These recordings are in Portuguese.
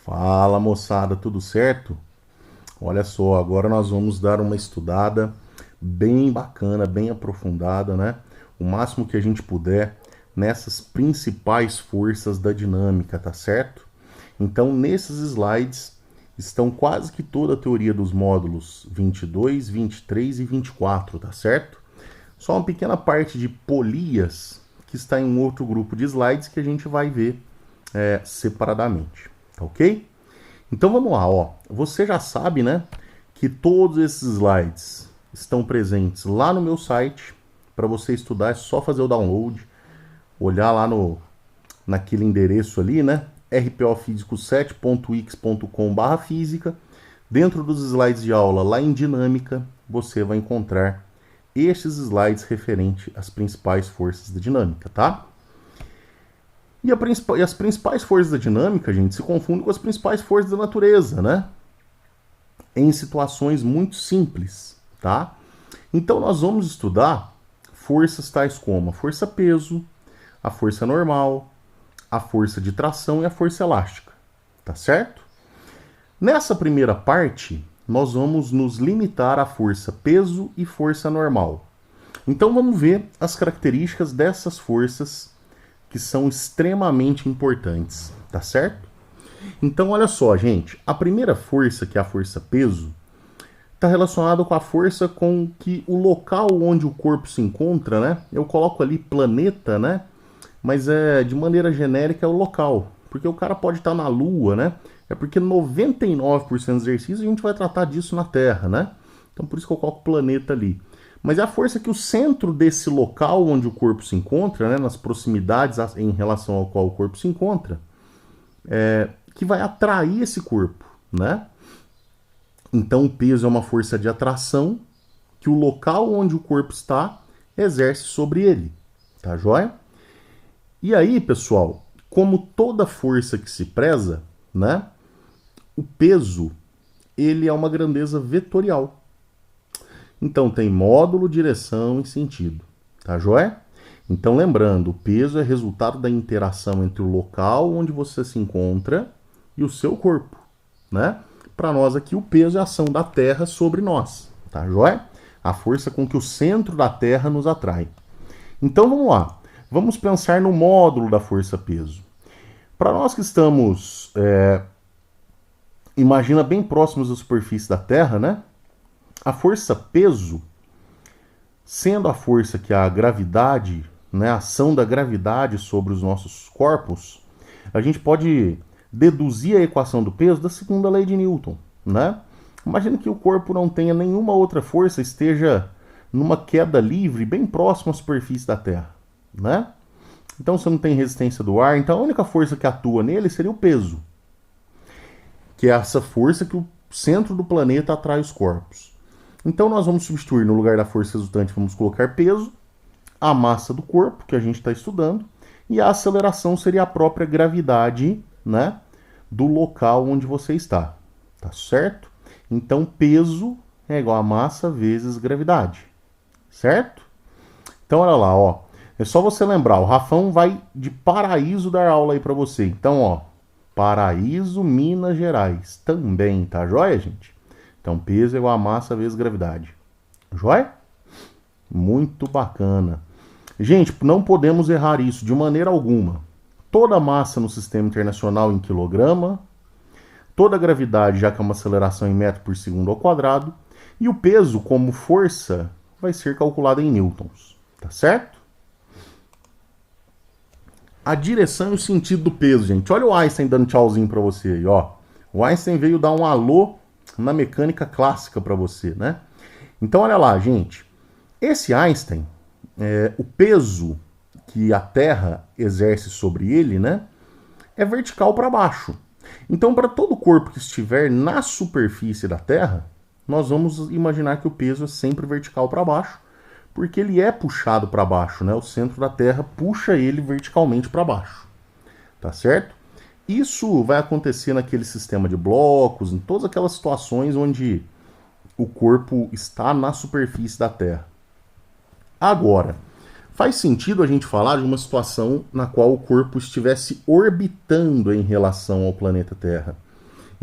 Fala moçada, tudo certo? Olha só, agora nós vamos dar uma estudada bem bacana, bem aprofundada, né? O máximo que a gente puder nessas principais forças da dinâmica, tá certo? Então, nesses slides estão quase que toda a teoria dos módulos 22, 23 e 24, tá certo? Só uma pequena parte de polias que está em um outro grupo de slides que a gente vai ver separadamente, tá ok? Então vamos lá, ó. Você já sabe, né, que todos esses slides estão presentes lá no meu site. Para você estudar é só fazer o download, olhar lá naquele endereço ali, né, rpofísico7.wix.com/física. Dentro dos slides de aula, lá em dinâmica, você vai encontrar estes slides referentes às principais forças da dinâmica, tá? E as principais forças da dinâmica, gente, se confundem com as principais forças da natureza, né? Em situações muito simples, tá? Então nós vamos estudar forças tais como a força peso, a força normal, a força de tração e a força elástica, tá certo? Nessa primeira parte, nós vamos nos limitar à força peso e força normal. Então vamos ver as características dessas forças que são extremamente importantes, tá certo? Então, olha só, gente, a primeira força, que é a força peso, está relacionada com a força com que o local onde o corpo se encontra, né? Eu coloco ali planeta, né? Mas de maneira genérica é o local, porque o cara pode estar na Lua, né? É porque 99% dos exercícios a gente vai tratar disso na Terra, né? Então por isso que eu coloco planeta ali. Mas é a força que o centro desse local onde o corpo se encontra, né, nas proximidades em relação ao qual o corpo se encontra, que vai atrair esse corpo, né? Então o peso é uma força de atração que o local onde o corpo está exerce sobre ele, tá joia? E aí, pessoal, como toda força que se preza, né, o peso, ele é uma grandeza vetorial. Então tem módulo, direção e sentido, tá joia? Então lembrando, o peso é resultado da interação entre o local onde você se encontra e o seu corpo, né? Para nós aqui o peso é a ação da Terra sobre nós, tá joia? A força com que o centro da Terra nos atrai. Então vamos lá, vamos pensar no módulo da força peso. Para nós que estamos, imagina bem próximos da superfície da Terra, né? A força peso, sendo a força que a gravidade, né, a ação da gravidade sobre os nossos corpos, a gente pode deduzir a equação do peso da segunda lei de Newton, né? Imagina que o corpo não tenha nenhuma outra força, esteja numa queda livre, bem próximo à superfície da Terra, né? Então você não tem resistência do ar, então a única força que atua nele seria o peso, que é essa força que o centro do planeta atrai os corpos. Então nós vamos substituir no lugar da força resultante, vamos colocar peso, a massa do corpo, que a gente está estudando, e a aceleração seria a própria gravidade, né, do local onde você está. Tá certo? Então peso é igual a massa vezes gravidade. Certo? Então olha lá, ó. É só você lembrar, o Rafão vai de Paraíso dar aula aí para você. Então, ó, Paraíso, Minas Gerais. Também, tá joia, gente? Então, peso é igual a massa vezes gravidade. Joia? Muito bacana. Gente, não podemos errar isso de maneira alguma. Toda a massa no sistema internacional em quilograma, toda a gravidade, já que é uma aceleração em metro por segundo ao quadrado, e o peso como força vai ser calculado em newtons. Tá certo? A direção e o sentido do peso, gente. Olha o Einstein dando tchauzinho para você aí, ó. O Einstein veio dar um alô na mecânica clássica para você, né? Então, olha lá, gente. Esse Einstein, o peso que a Terra exerce sobre ele, né, é vertical para baixo. Então, para todo corpo que estiver na superfície da Terra, nós vamos imaginar que o peso é sempre vertical para baixo, porque ele é puxado para baixo, né? O centro da Terra puxa ele verticalmente para baixo, tá certo? Isso vai acontecer naquele sistema de blocos, em todas aquelas situações onde o corpo está na superfície da Terra. Agora, faz sentido a gente falar de uma situação na qual o corpo estivesse orbitando em relação ao planeta Terra.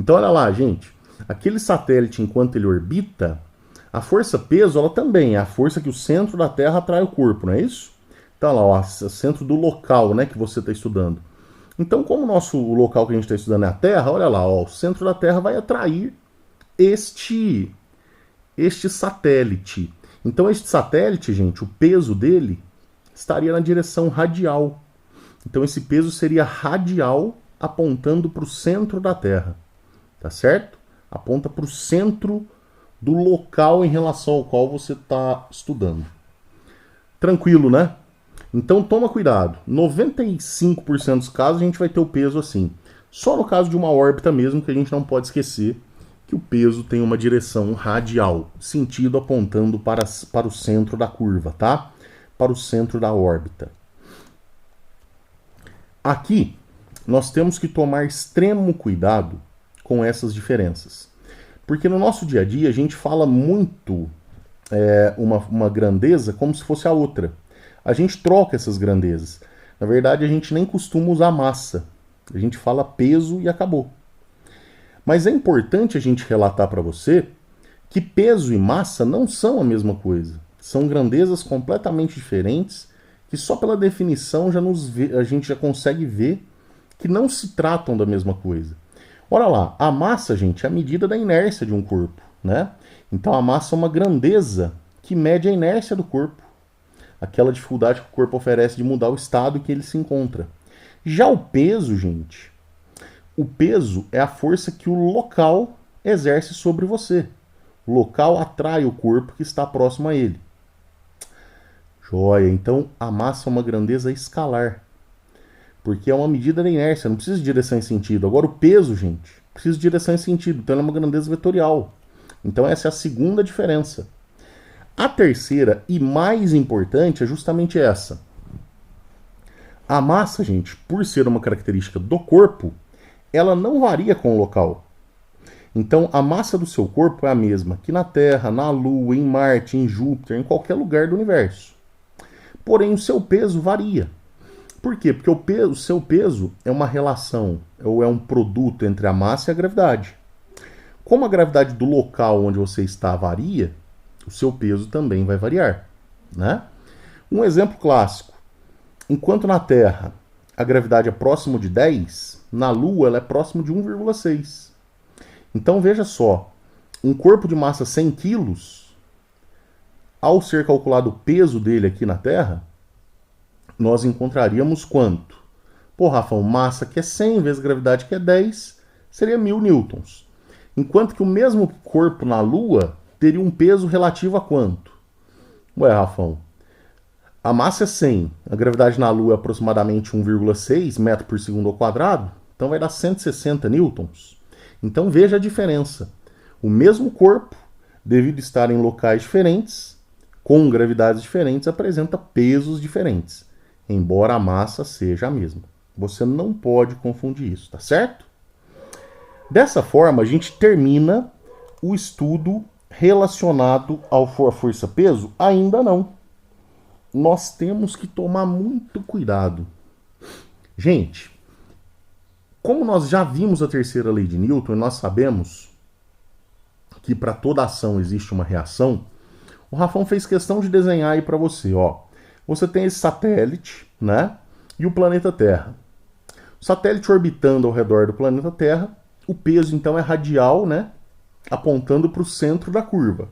Então, olha lá, gente. Aquele satélite, enquanto ele orbita, a força-peso, ela também é a força que o centro da Terra atrai o corpo, não é isso? Então, lá, ó, o centro do local, né, que você está estudando. Então, como o local que a gente está estudando é a Terra, olha lá, ó, o centro da Terra vai atrair este satélite. Então, este satélite, gente, o peso dele estaria na direção radial. Então, esse peso seria radial, apontando para o centro da Terra. Tá certo? Aponta para o centro do local em relação ao qual você está estudando. Tranquilo, né? Então toma cuidado. 95% dos casos a gente vai ter o peso assim. Só no caso de uma órbita mesmo que a gente não pode esquecer que o peso tem uma direção radial, sentido apontando para o centro da curva, tá? Para o centro da órbita. Aqui nós temos que tomar extremo cuidado com essas diferenças. Porque no nosso dia a dia a gente fala muito uma grandeza como se fosse a outra. A gente troca essas grandezas. Na verdade, a gente nem costuma usar massa. A gente fala peso e acabou. Mas é importante a gente relatar para você que peso e massa não são a mesma coisa. São grandezas completamente diferentes que só pela definição a gente já consegue ver que não se tratam da mesma coisa. Olha lá, a massa, gente, é a medida da inércia de um corpo, né? Então a massa é uma grandeza que mede a inércia do corpo. Aquela dificuldade que o corpo oferece de mudar o estado em que ele se encontra. Já o peso, gente, o peso é a força que o local exerce sobre você. O local atrai o corpo que está próximo a ele. Joia, então a massa é uma grandeza escalar. Porque é uma medida da inércia, não precisa de direção e sentido. Agora o peso, gente, precisa de direção e sentido, então ela é uma grandeza vetorial. Então essa é a segunda diferença. A terceira e mais importante é justamente essa. A massa, gente, por ser uma característica do corpo, ela não varia com o local. Então a massa do seu corpo é a mesma que na Terra, na Lua, em Marte, em Júpiter, em qualquer lugar do universo. Porém o seu peso varia. Por quê? Porque o seu peso é uma relação, ou é um produto entre a massa e a gravidade. Como a gravidade do local onde você está varia, o seu peso também vai variar, né? Um exemplo clássico. Enquanto na Terra a gravidade é próximo de 10, na Lua ela é próximo de 1,6. Então veja só, um corpo de massa 100 quilos, ao ser calculado o peso dele aqui na Terra, nós encontraríamos quanto? Pô, Rafão, massa que é 100 vezes gravidade que é 10, seria 1000 newtons. Enquanto que o mesmo corpo na Lua teria um peso relativo a quanto? Ué, Rafão, a massa é 100, a gravidade na Lua é aproximadamente 1,6 metro por segundo ao quadrado, então vai dar 160 newtons. Então veja a diferença. O mesmo corpo, devido estar em locais diferentes, com gravidades diferentes, apresenta pesos diferentes, embora a massa seja a mesma. Você não pode confundir isso, tá certo? Dessa forma, a gente termina o estudo relacionado à força-peso? Ainda não. Nós temos que tomar muito cuidado. Gente, como nós já vimos a terceira lei de Newton, nós sabemos que para toda ação existe uma reação, o Rafão fez questão de desenhar aí para você, ó. Você tem esse satélite, né? E o planeta Terra. O satélite orbitando ao redor do planeta Terra, o peso então é radial, né? Apontando para o centro da curva,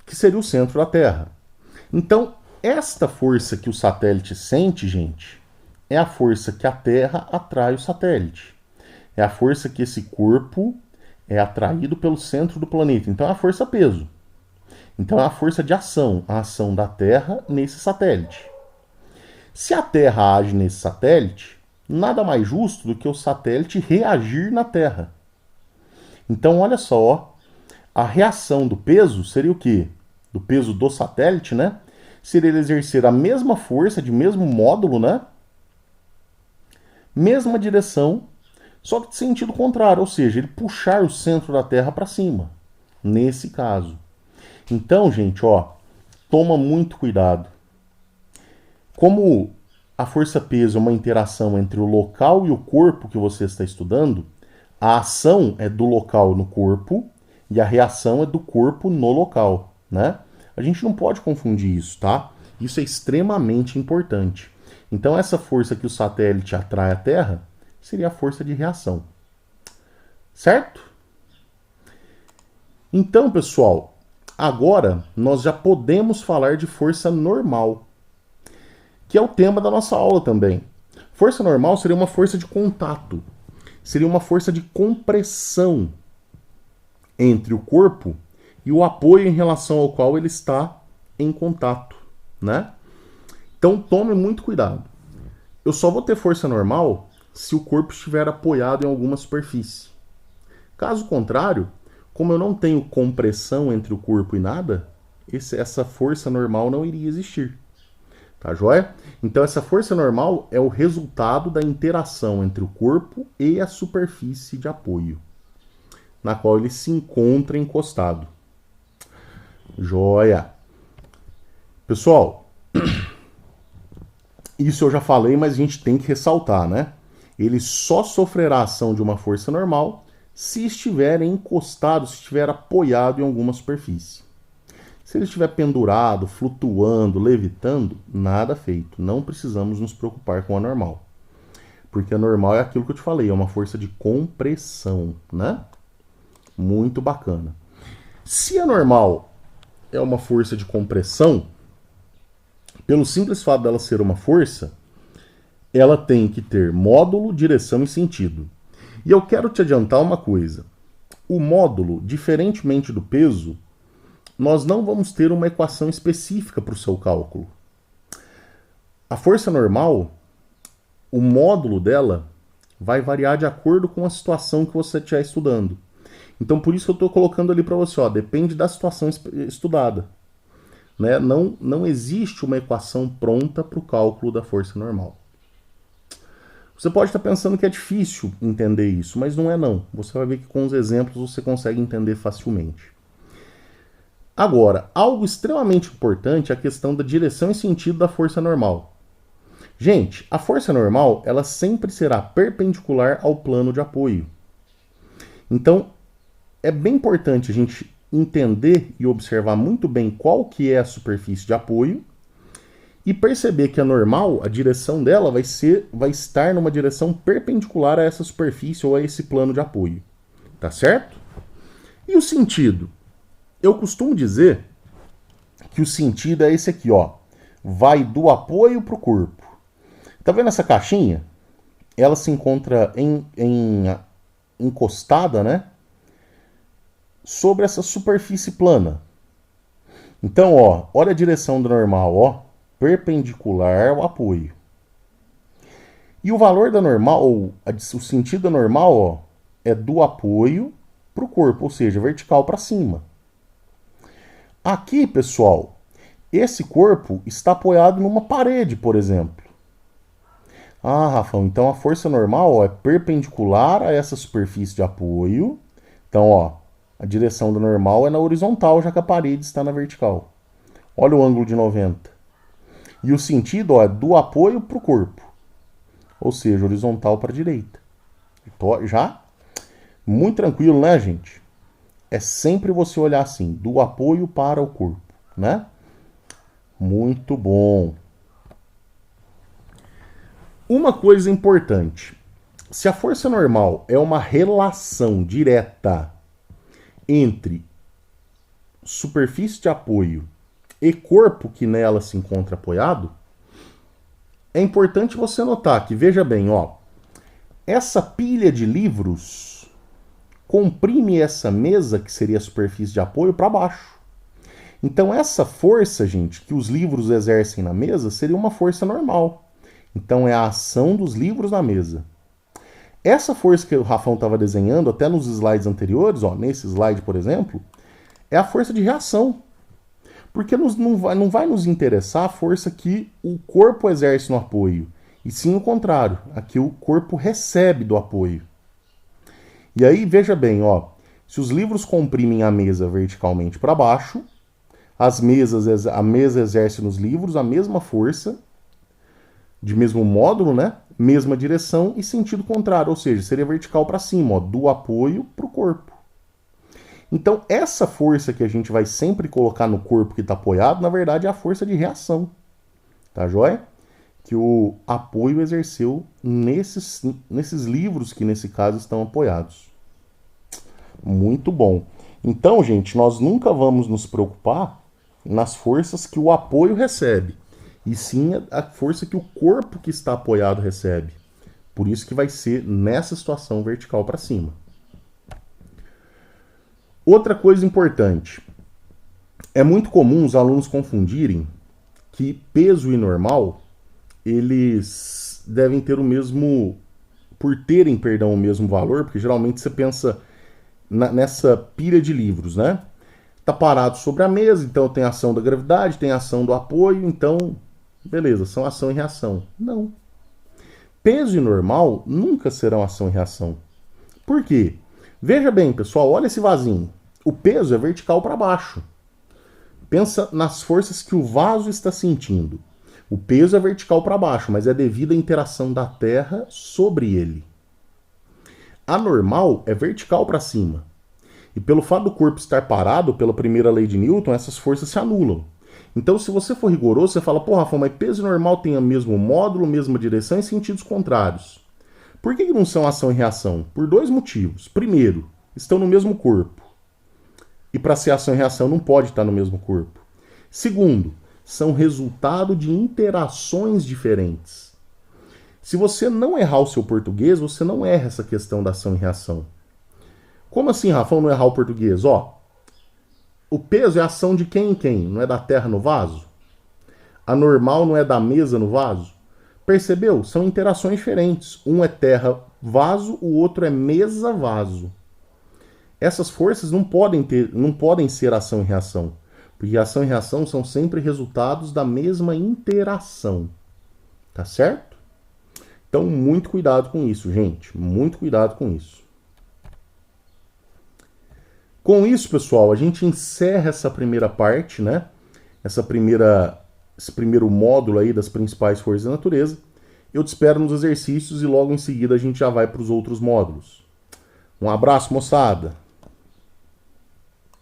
que seria o centro da Terra. Então, esta força que o satélite sente, gente, é a força que a Terra atrai o satélite. É a força que esse corpo é atraído pelo centro do planeta. Então é a força-peso. Então é a força de ação, a ação da Terra nesse satélite. Se a Terra age nesse satélite, nada mais justo do que o satélite reagir na Terra. Então olha só, a reação do peso seria o quê? Do peso do satélite, né? Seria ele exercer a mesma força, de mesmo módulo, né? Mesma direção, só que de sentido contrário, ou seja, ele puxar o centro da Terra para cima, nesse caso. Então, gente, ó, toma muito cuidado. Como a força-peso é uma interação entre o local e o corpo que você está estudando, A ação é do local no corpo e a reação é do corpo no local, né? A gente não pode confundir isso, tá? Isso é extremamente importante. Então, essa força que o satélite atrai à Terra seria a força de reação. Certo? Então, pessoal, agora nós já podemos falar de força normal, que é o tema da nossa aula também. Força normal seria uma força de contato, seria uma força de compressão entre o corpo e o apoio em relação ao qual ele está em contato, né? Então tome muito cuidado. Eu só vou ter força normal se o corpo estiver apoiado em alguma superfície. Caso contrário, como eu não tenho compressão entre o corpo e nada, essa força normal não iria existir. Tá joia? Então essa força normal é o resultado da interação entre o corpo e a superfície de apoio, na qual ele se encontra encostado. Joia! Pessoal, isso eu já falei, mas a gente tem que ressaltar, né? Ele só sofrerá a ação de uma força normal se estiver encostado, se estiver apoiado em alguma superfície. Se ele estiver pendurado, flutuando, levitando, nada feito. Não precisamos nos preocupar com a normal. Porque a normal é aquilo que eu te falei, é uma força de compressão, né? Muito bacana. Se a normal é uma força de compressão, pelo simples fato dela ser uma força, ela tem que ter módulo, direção e sentido. E eu quero te adiantar uma coisa. O módulo, diferentemente do peso, nós não vamos ter uma equação específica para o seu cálculo. A força normal, o módulo dela vai variar de acordo com a situação que você estiver estudando. Então, por isso que eu estou colocando ali para você, ó, depende da situação estudada. Né? Não existe uma equação pronta para o cálculo da força normal. Você pode estar pensando que é difícil entender isso, mas não é não. Você vai ver que com os exemplos você consegue entender facilmente. Agora, algo extremamente importante é a questão da direção e sentido da força normal. Gente, a força normal, ela sempre será perpendicular ao plano de apoio. Então, é bem importante a gente entender e observar muito bem qual que é a superfície de apoio e perceber que a normal, a direção dela vai estar numa direção perpendicular a essa superfície ou a esse plano de apoio. Tá certo? E o sentido? Eu costumo dizer que o sentido é esse aqui, ó. Vai do apoio para o corpo. Tá vendo essa caixinha? Ela se encontra encostada, né? Sobre essa superfície plana. Então, ó, olha a direção do normal, ó. Perpendicular ao apoio. E o valor da normal, ou o sentido da normal, ó, é do apoio para o corpo, ou seja, vertical para cima. Aqui, pessoal, esse corpo está apoiado numa parede, por exemplo. Ah, Rafão, então a força normal, ó, é perpendicular a essa superfície de apoio. Então, ó, a direção do normal é na horizontal, já que a parede está na vertical. Olha o ângulo de 90. E o sentido, ó, é do apoio para o corpo. Ou seja, horizontal para a direita. Já? Muito tranquilo, né, gente? É sempre você olhar assim, do apoio para o corpo, né? Muito bom. Uma coisa importante. Se a força normal é uma relação direta entre superfície de apoio e corpo que nela se encontra apoiado, é importante você notar que, veja bem, ó, essa pilha de livros comprime essa mesa, que seria a superfície de apoio, para baixo. Então essa força, gente, que os livros exercem na mesa, seria uma força normal. Então é a ação dos livros na mesa. Essa força que o Rafão estava desenhando, até nos slides anteriores, ó, nesse slide, por exemplo, é a força de reação. Porque não vai nos interessar a força que o corpo exerce no apoio, e sim o contrário, a que o corpo recebe do apoio. E aí, veja bem, ó, se os livros comprimem a mesa verticalmente para baixo, a mesa exerce nos livros a mesma força, de mesmo módulo, né? mesma direção e sentido contrário, ou seja, seria vertical para cima, ó, do apoio para o corpo. Então, essa força que a gente vai sempre colocar no corpo que está apoiado, na verdade, é a força de reação. Tá joia? Que o apoio exerceu nesses livros que, nesse caso, estão apoiados. Muito bom. Então, gente, nós nunca vamos nos preocupar nas forças que o apoio recebe, e sim a força que o corpo que está apoiado recebe. Por isso que vai ser nessa situação vertical para cima. Outra coisa importante. É muito comum os alunos confundirem que peso e normal, eles devem ter o mesmo, por terem, perdão, o mesmo valor, porque geralmente você pensa nessa pilha de livros, né? Tá parado sobre a mesa, então tem ação da gravidade, tem ação do apoio, então, beleza, são ação e reação. Não. Peso e normal nunca serão ação e reação. Por quê? Veja bem, pessoal, olha esse vasinho. O peso é vertical para baixo. Pensa nas forças que o vaso está sentindo. O peso é vertical para baixo, mas é devido à interação da Terra sobre ele. A normal é vertical para cima. E pelo fato do corpo estar parado, pela primeira lei de Newton, essas forças se anulam. Então, se você for rigoroso, você fala, pô, Rafa, mas peso e normal tem o mesmo módulo, mesma direção e sentidos contrários. Por que não são ação e reação? Por dois motivos. Primeiro, estão no mesmo corpo. E para ser ação e reação não pode estar no mesmo corpo. Segundo, são resultado de interações diferentes. Se você não errar o seu português, você não erra essa questão da ação e reação. Como assim, Rafa, não errar o português? Ó, o peso é a ação de quem em quem? Não é da terra no vaso? A normal não é da mesa no vaso? Percebeu? São interações diferentes. Um é terra-vaso, o outro é mesa-vaso. Essas forças não podem ser ação e reação, porque ação e reação são sempre resultados da mesma interação. Tá certo? Então, muito cuidado com isso, gente. Muito cuidado com isso. Com isso, pessoal, a gente encerra essa primeira parte, né? Esse primeiro módulo aí das principais forças da natureza. Eu te espero nos exercícios e logo em seguida a gente já vai para os outros módulos. Um abraço, moçada!